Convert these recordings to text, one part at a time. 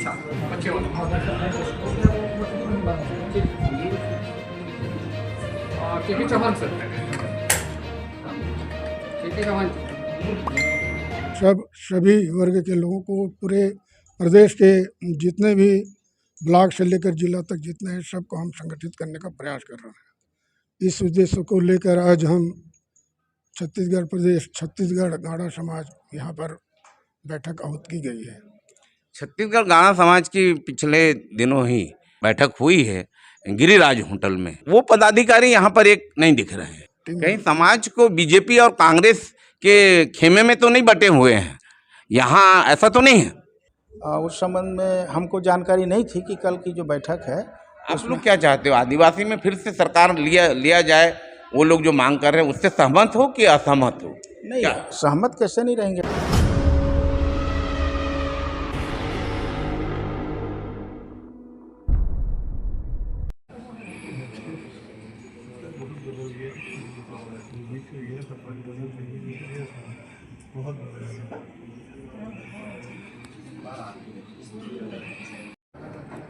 अच्छा, अच्छे वाले। के चौहान सर, के चौहान जी। सभी वर्ग के लोगों को पूरे प्रदेश के जितने भी ब्लॉक से लेकर जिला तक जितने हैं सबको हम संगठित करने का प्रयास कर रहे हैं। इस उद्देश्य को लेकर आज हम छत्तीसगढ़ गाड़ा समाज यहाँ पर बैठक आहूत की गई है। छत्तीसगढ़ गाड़ा समाज की पिछले दिनों ही बैठक हुई है गिरिराज होटल में। वो पदाधिकारी यहाँ पर एक नहीं दिख रहे हैं। कहीं समाज को बीजेपी और कांग्रेस के खेमे में तो नहीं बटे हुए हैं, यहाँ ऐसा तो नहीं है? उस संबंध में हमको जानकारी नहीं थी कि कल की जो बैठक है। आप लोग क्या चाहते हो, आदिवासी में फिर से सरकार लिया जाए? वो लोग जो मांग कर रहे हैं उससे सहमत हो कि असहमत हो? नहीं, सहमत कैसे नहीं रहेंगे।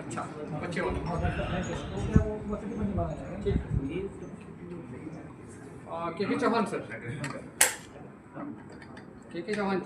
अच्छा, अच्छे वाले। के चौहान सर, के चौहान जी।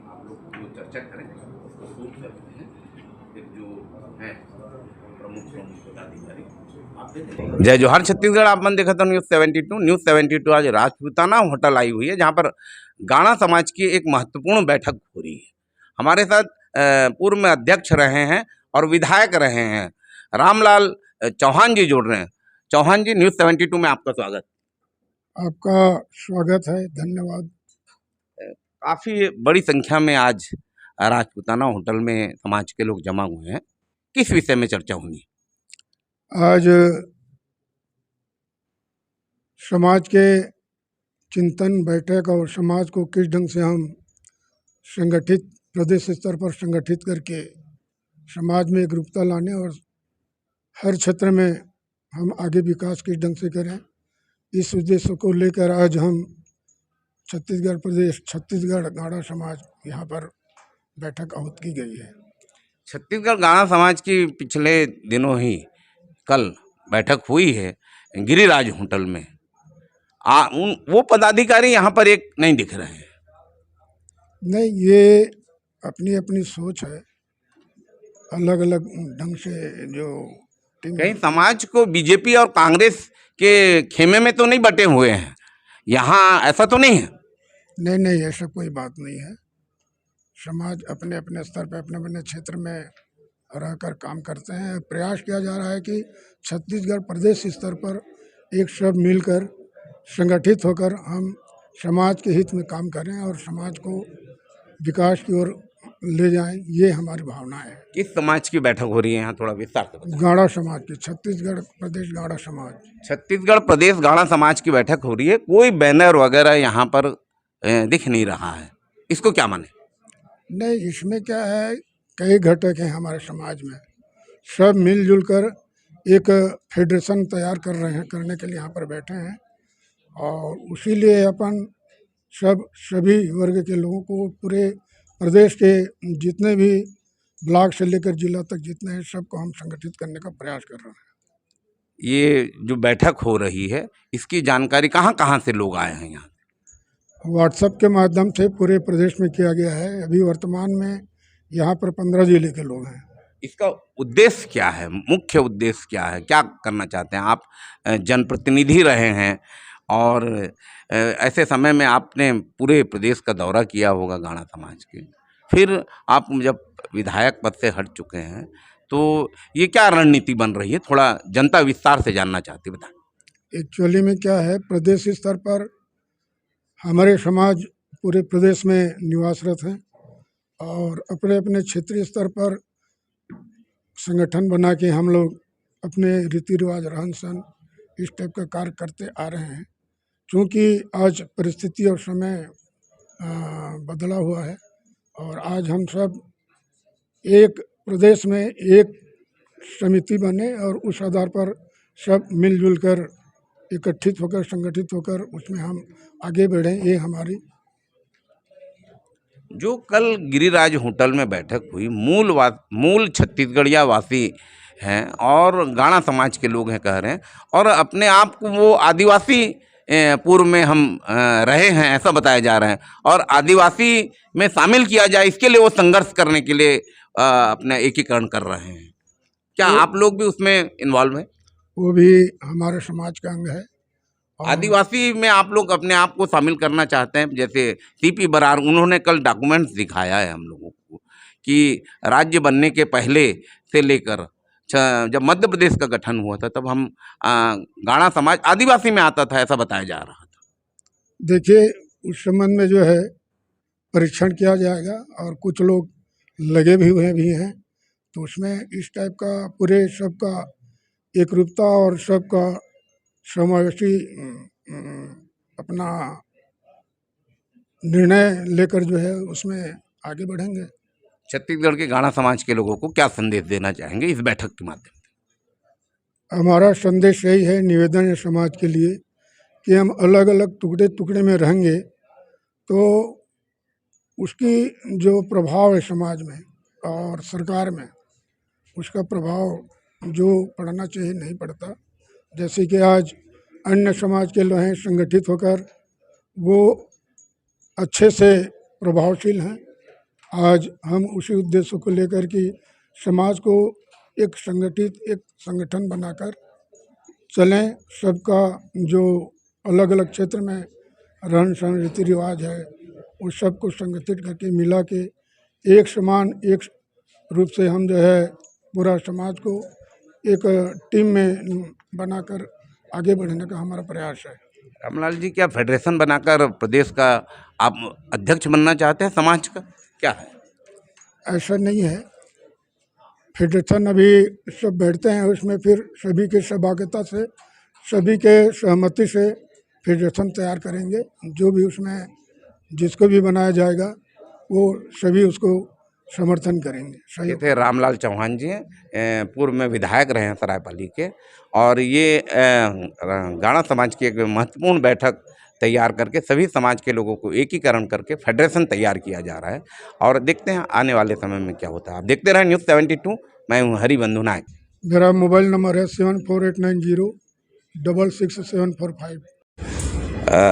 आप लोग जो चर्चा करें उसको सूट करते हैं, फिर जो है प्रमुख पदाधिकारी। जय जोहार छत्तीसगढ़। आप मन देखा था न्यूज़ 72 आज राजपूताना होटल आई हुई है, जहाँ पर गाड़ा समाज की एक महत्वपूर्ण बैठक हो रही है। हमारे साथ पूर्व में अध्यक्ष रहे हैं और विधायक रहे हैं रामलाल चौहान जी जुड़ रहे हैं। चौहान जी, न्यूज़ 72 में आपका स्वागत। आपका स्वागत है, धन्यवाद। काफ़ी बड़ी संख्या में आज राजपूताना होटल में समाज के लोग जमा हुए हैं। किस विषय में चर्चा होनी? आज समाज के चिंतन बैठक और समाज को किस ढंग से हम संगठित प्रदेश स्तर पर संगठित करके समाज में एकरूपता लाने और हर क्षेत्र में हम आगे विकास किस ढंग से करें, इस उद्देश्य को लेकर आज हम छत्तीसगढ़ गाड़ा समाज यहाँ पर बैठक आहूत की गई है। छत्तीसगढ़ गाड़ा समाज की पिछले दिनों ही कल बैठक हुई है गिरिराज होटल में। वो पदाधिकारी यहाँ पर एक नहीं दिख रहे हैं। नहीं, ये अपनी अपनी सोच है, अलग अलग ढंग से जो कहीं समाज को बीजेपी और कांग्रेस के खेमे में तो नहीं बटे हुए हैं, यहाँ ऐसा तो नहीं है? नहीं, ऐसा कोई बात नहीं है। समाज अपने अपने स्तर पर अपने अपने क्षेत्र में रहकर काम करते हैं। प्रयास किया जा रहा है कि छत्तीसगढ़ प्रदेश स्तर पर एक सब मिलकर संगठित होकर हम समाज के हित में काम करें और समाज को विकास की ओर ले जाएं, ये हमारी भावना है। किस समाज की बैठक हो रही है यहाँ, थोड़ा विस्तार से बताएं। गाड़ा समाज की, छत्तीसगढ़ प्रदेश गाड़ा समाज। छत्तीसगढ़ प्रदेश गाड़ा समाज की बैठक हो रही है। कोई बैनर वगैरह यहाँ पर दिख नहीं रहा है, इसको क्या माने? नहीं, इसमें क्या है, कई घटक हैं हमारे समाज में, सब मिलजुल कर एक फेडरेशन तैयार कर रहे हैं, करने के लिए यहाँ पर बैठे हैं और उसी लिए अपन सभी वर्ग के लोगों को पूरे प्रदेश के जितने भी ब्लॉक से लेकर जिला तक जितने हैं सबको हम संगठित करने का प्रयास कर रहे हैं। ये जो बैठक हो रही है इसकी जानकारी कहाँ कहाँ से लोग आए हैं यहाँ? व्हाट्सएप के माध्यम से पूरे प्रदेश में किया गया है। अभी वर्तमान में यहाँ पर 15 जिले के लोग हैं। इसका उद्देश्य क्या है, मुख्य उद्देश्य क्या है, क्या करना चाहते हैं आप? जनप्रतिनिधि रहे हैं और ऐसे समय में आपने पूरे प्रदेश का दौरा किया होगा गाणा समाज के, फिर आप जब विधायक पद से हट चुके हैं तो ये क्या रणनीति बन रही है? थोड़ा जनता विस्तार से जानना चाहती है, बताएं। एक्चुअली में क्या है, प्रदेश स्तर पर हमारे समाज पूरे प्रदेश में निवासरत हैं और अपने अपने क्षेत्रीय स्तर पर संगठन बना के हम लोग अपने रीति रिवाज, रहन सहन, इस टाइप का कार्य करते आ रहे हैं। क्योंकि आज परिस्थिति और समय बदला हुआ है और आज हम सब एक प्रदेश में एक समिति बने और उस आधार पर सब मिलजुल कर एकत्रित होकर, संगठित होकर उसमें हम आगे बढ़ें, ये हमारी। जो कल गिरिराज होटल में बैठक हुई, मूल छत्तीसगढ़िया वासी हैं और गाणा समाज के लोग हैं, कह रहे हैं, और अपने आप को वो आदिवासी पूर्व में हम रहे हैं ऐसा बताया जा रहा है और आदिवासी में शामिल किया जाए इसके लिए वो संघर्ष करने के लिए अपना एकीकरण कर रहे हैं। क्या आप लोग भी उसमें इन्वॉल्व हैं? वो भी हमारे समाज का अंग है। आदिवासी में आप लोग अपने आप को शामिल करना चाहते हैं? जैसे सीपी बरार, उन्होंने कल डॉक्यूमेंट्स दिखाया है हम लोगों को कि राज्य बनने के पहले से लेकर जब मध्य प्रदेश का गठन हुआ था तब हम गाणा समाज आदिवासी में आता था, ऐसा बताया जा रहा था। देखिए, उस संबंध में जो है परीक्षण किया जाएगा और कुछ लोग लगे भी हुए भी हैं, तो उसमें इस टाइप का पूरे सबका एकरूपता और सबका समावेशी अपना निर्णय लेकर जो है उसमें आगे बढ़ेंगे। छत्तीसगढ़ के गाणा समाज के लोगों को क्या संदेश देना चाहेंगे इस बैठक के माध्यम से? हमारा संदेश यही है, निवेदन है समाज के लिए कि हम अलग अलग टुकड़े टुकड़े में रहेंगे तो उसकी जो प्रभाव है समाज में और सरकार में, उसका प्रभाव जो पड़ना चाहिए नहीं पड़ता। जैसे कि आज अन्य समाज के लोग हैं संगठित होकर, वो अच्छे से प्रभावशील हैं। आज हम उसी उद्देश्य को लेकर कि समाज को एक संगठित, एक संगठन बनाकर चलें। सबका जो अलग अलग क्षेत्र में रहन सहन, रीति रिवाज है, उस सबको संगठित करके मिला के एक समान, एक रूप से हम जो है पूरा समाज को एक टीम में बनाकर आगे बढ़ने का हमारा प्रयास है। रामलाल जी, क्या फेडरेशन बनाकर प्रदेश का आप अध्यक्ष बनना चाहते हैं समाज का, क्या है? ऐसा नहीं है। फेडरेशन अभी सब बैठते हैं, उसमें फिर सभी के सहभागिता से, सभी के सहमति से फेडरेशन तैयार करेंगे। जो भी उसमें जिसको भी बनाया जाएगा वो सभी उसको समर्थन करेंगे। ये थे रामलाल चौहान जी, पूर्व में विधायक रहे हैं सरायपाली के, और ये गाणा समाज की एक महत्वपूर्ण बैठक तैयार करके सभी समाज के लोगों को एकीकरण करके फेडरेशन तैयार किया जा रहा है और देखते हैं आने वाले समय में क्या होता है। आप देखते रहें न्यूज़ 72। मैं हूँ हरिबंधु नायक। मेरा मोबाइल नंबर है 7489066745।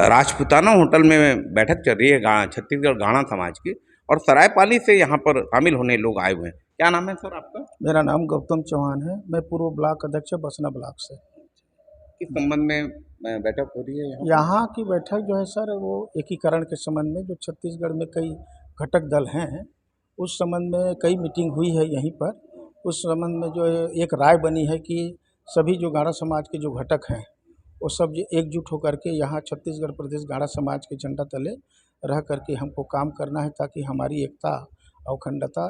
राजपूताना होटल में बैठक चल रही है छत्तीसगढ़ गाणा समाज की, और सरायपाली से यहाँ पर शामिल होने लोग आए हुए हैं। क्या नाम है सर आपका? मेरा नाम गौतम चौहान है, मैं पूर्व ब्लॉक अध्यक्ष बसना ब्लॉक से। किस संबंध में बैठक हो रही है यहाँ की बैठक जो है सर, वो एकीकरण के संबंध में, जो छत्तीसगढ़ में कई घटक दल हैं उस संबंध में कई मीटिंग हुई है यहीं पर। उस संबंध में जो एक राय बनी है कि सभी जो गाणा समाज के जो घटक हैं वो सब एकजुट होकर के यहाँ छत्तीसगढ़ प्रदेश गाणा समाज के झंडा तले रह करके हमको काम करना है, ताकि हमारी एकता, अखंडता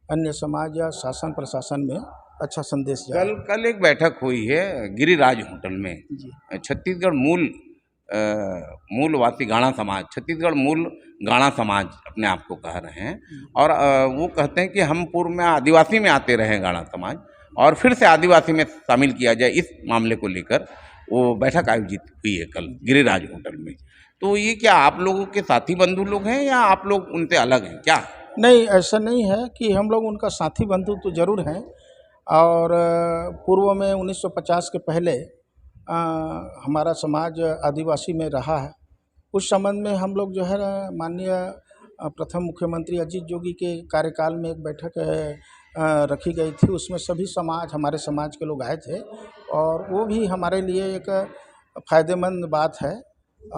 अन्य समाज या शासन प्रशासन में अच्छा संदेश जाए। कल एक बैठक हुई है गिरिराज होटल में, छत्तीसगढ़ मूलवासी गाणा समाज, छत्तीसगढ़ मूल गाणा समाज अपने आप को कह रहे हैं, और वो कहते हैं कि हम पूर्व में आदिवासी में आते रहे गाणा समाज और फिर से आदिवासी में शामिल किया जाए। इस मामले को लेकर वो बैठक आयोजित हुई है कल गिरिराज होटल में। तो ये क्या आप लोगों के साथी बंधु लोग हैं या आप लोग उनसे अलग हैं क्या? नहीं, ऐसा नहीं है कि हम लोग उनका साथी बंधु तो ज़रूर हैं, और पूर्व में 1950 के पहले हमारा समाज आदिवासी में रहा है। उस संबंध में हम लोग जो है माननीय प्रथम मुख्यमंत्री अजीत जोगी के कार्यकाल में एक बैठक रखी गई थी, उसमें सभी समाज, हमारे समाज के लोग आए थे और वो भी हमारे लिए एक फ़ायदेमंद बात है।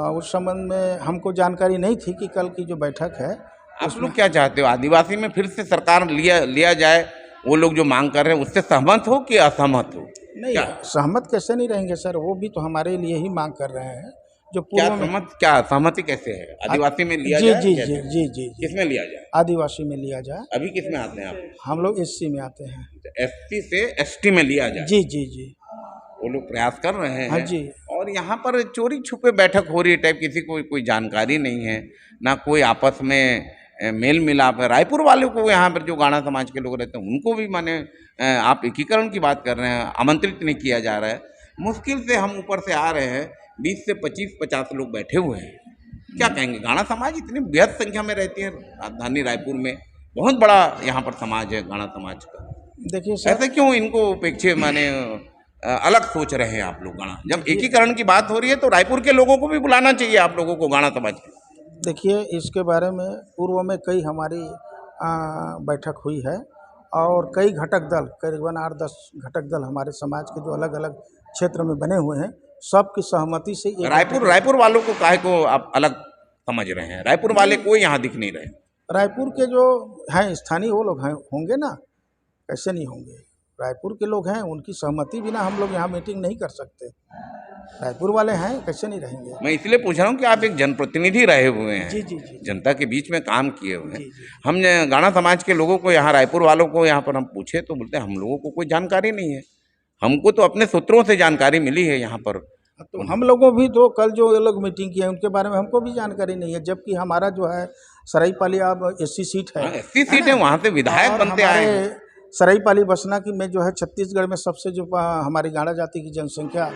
उस संबंध में हमको जानकारी नहीं थी कि कल की जो बैठक है आप लोग क्या चाहते हो, आदिवासी में फिर से सरकार लिया जाए, वो लोग जो मांग कर रहे हैं उससे सहमत हो कि असहमत हो? नहीं, सहमत कैसे नहीं रहेंगे सर, वो भी तो हमारे लिए ही मांग कर रहे हैं जो क्या पूर्व में। सहमति कैसे है? आदिवासी में लिया जी जाए? जी कैसे? जी जी जी जी किसमें लिया जाए? आदिवासी में लिया जाए। अभी किस में आते हैं आप? हम लोग एससी में आते हैं। एससी से एसटी में लिया जाए, जी जी जी वो लोग प्रयास कर रहे हैं। हाँ जी। और यहाँ पर चोरी छुपे बैठक हो रही है टाइप, किसी को कोई जानकारी नहीं है, ना कोई आपस में मेल मिलाप है। रायपुर वालों को, यहाँ पर जो गाणा समाज के लोग रहते हैं उनको भी माने आप एकीकरण की बात कर रहे हैं, आमंत्रित नहीं किया जा रहा है। मुश्किल से हम ऊपर से आ रहे हैं, 20 से 25-50 लोग बैठे हुए हैं। क्या कहेंगे? गाणा समाज इतनी बेहद संख्या में रहती है राजधानी रायपुर में, बहुत बड़ा यहाँ पर समाज है गाणा समाज का। देखिए सर, ऐसे क्यों इनको उपेक्षे माने अलग सोच रहे हैं आप लोग? गाणा जब एकीकरण की बात हो रही है तो रायपुर के लोगों को भी बुलाना चाहिए आप लोगों को, गाणा समाज के। देखिए इसके बारे में पूर्व में कई हमारी बैठक हुई है और कई घटक दल, करीबन 8-10 घटक दल हमारे समाज के जो अलग अलग क्षेत्र में बने हुए हैं, सबकी सहमति से रायपुर वालों को काहे को आप अलग समझ रहे हैं? रायपुर वाले कोई यहाँ दिख नहीं रहे। रायपुर के जो हैं स्थानीय वो लोग हैं, होंगे ना, कैसे नहीं होंगे? रायपुर के लोग हैं, उनकी सहमति बिना हम लोग यहाँ मीटिंग नहीं कर सकते। रायपुर वाले हैं, कैसे नहीं रहेंगे? मैं इसलिए पूछ रहा हूँ कि आप एक जनप्रतिनिधि रहे हुए हैं, जी जी जी जनता के बीच में काम किए हुए हैं। जी जी। हम गाणा समाज के लोगों को, यहाँ रायपुर वालों को यहाँ पर हम पूछे तो बोलते हैं हम लोगों को कोई जानकारी नहीं है, हमको तो अपने सूत्रों से जानकारी मिली है यहाँ पर। तो हम लोगों भी तो कल जो ये लोग मीटिंग किए हैं उनके बारे में हमको भी जानकारी नहीं है, जबकि हमारा जो है सराईपाली अब एससी सीट है। एससी सीट है, वहाँ से विधायक बनते आए हैं। सराईपाली बसना की में जो है छत्तीसगढ़ में सबसे जो हमारी गाड़ा जाति की जनसंख्या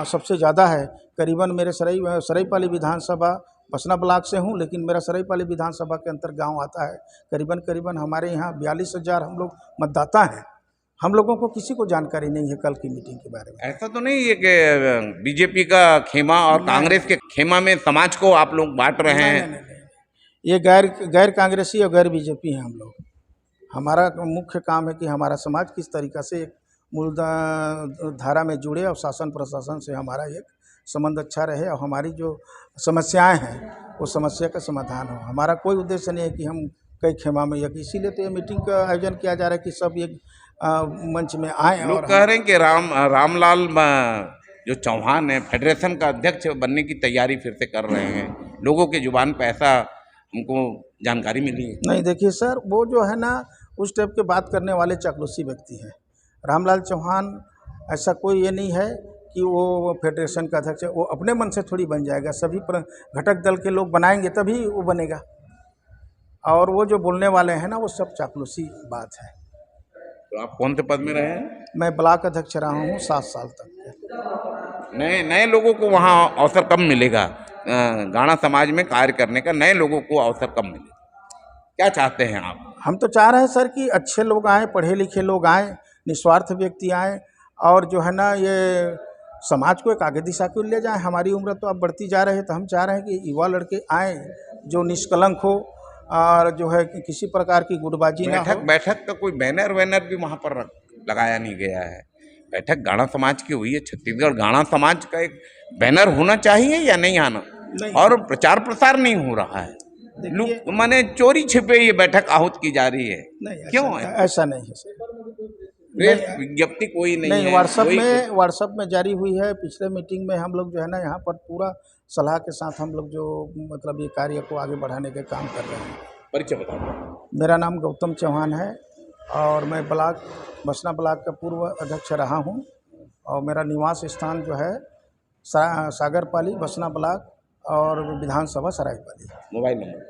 सबसे ज़्यादा है। करीबन मेरे सराईपाली विधानसभा बसना ब्लॉक से हूँ, लेकिन मेरा सराईपाली विधानसभा के अंतर गांव आता है। करीबन हमारे यहाँ 42,000 हम लोग मतदाता हैं। हम लोगों को किसी को जानकारी नहीं है कल की मीटिंग के बारे में। ऐसा तो नहीं है कि बीजेपी का खेमा और कांग्रेस के खेमा में समाज को आप लोग बांट रहे हैं? नहीं। ये गैर कांग्रेसी और गैर बीजेपी हैं हम लोग। हमारा मुख्य काम है कि हमारा समाज किस तरीक़ा से एक मूल धारा में जुड़े और शासन प्रशासन से हमारा एक संबंध अच्छा रहे और हमारी जो समस्याएं हैं वो समस्या का समाधान हो। हमारा कोई उद्देश्य नहीं है कि हम कई खेमा में, या इसीलिए तो ये मीटिंग का आयोजन किया जा रहा है कि सब एक मंच में आए। लोग कह रहे हैं कि रामलाल जो चौहान है फेडरेशन का अध्यक्ष बनने की तैयारी फिर से कर रहे हैं, लोगों के जुबान पे ऐसा हमको जानकारी मिली है। नहीं देखिए सर, वो जो है ना उस टाइप के बात करने वाले चापलूसी व्यक्ति हैं। रामलाल चौहान ऐसा कोई ये नहीं है कि वो फेडरेशन का अध्यक्ष है, वो अपने मन से थोड़ी बन जाएगा। सभी घटक दल के लोग बनाएंगे तभी वो बनेगा। और वो जो बोलने वाले हैं ना वो सब चापलूसी बात है। तो आप कौन से पद में रहे हैं? मैं ब्लॉक अध्यक्ष रहा हूँ 7 साल तक। नए लोगों को वहाँ अवसर कब मिलेगा? गाणा समाज में कार्य करने का नए लोगों को अवसर कब मिलेगा? क्या चाहते हैं आप? हम तो चाह रहे हैं सर कि अच्छे लोग आएँ, पढ़े लिखे लोग आएँ, निस्वार्थ व्यक्ति आएँ और जो है ना ये समाज को एक आगे दिशा को ले जाएँ। हमारी उम्र तो अब बढ़ती जा रही है, तो हम चाह रहे हैं कि युवा लड़के आएँ जो निष्कलंक हो और जो है कि किसी प्रकार की गुटबाजी ना हो। बैठक का कोई बैनर भी वहाँ पर लगाया नहीं गया है। बैठक गाणा समाज की हुई है, छत्तीसगढ़ गाणा समाज का एक बैनर होना चाहिए या नहीं आना? नहीं। और प्रचार प्रसार नहीं हो रहा है, माने चोरी छिपे ये बैठक आहूत की जा रही है। नहीं, क्यों है? ऐसा नहीं है सर। विज्ञप्ति कोई नहीं है। व्हाट्सएप में जारी हुई है। पिछले मीटिंग में हम लोग जो है ना यहाँ पर पूरा सलाह के साथ हम लोग जो मतलब ये कार्य को आगे बढ़ाने के काम कर रहे हैं। परिचय बताओ। मेरा नाम गौतम चौहान है और मैं बसना ब्लॉक का पूर्व अध्यक्ष रहा हूँ और मेरा निवास स्थान जो है सागरपाली बसना ब्लॉक और विधानसभा सरायपाली। Mobile number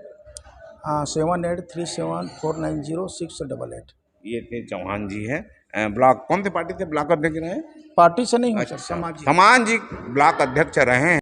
7837490688। ये थे चौहान जी हैं। ब्लॉक कौन से पार्टी से ब्लॉक अध्यक्ष रहे? पार्टी से नहीं हूँ सर, सामाजिक ब्लॉक अध्यक्ष रहे हैं।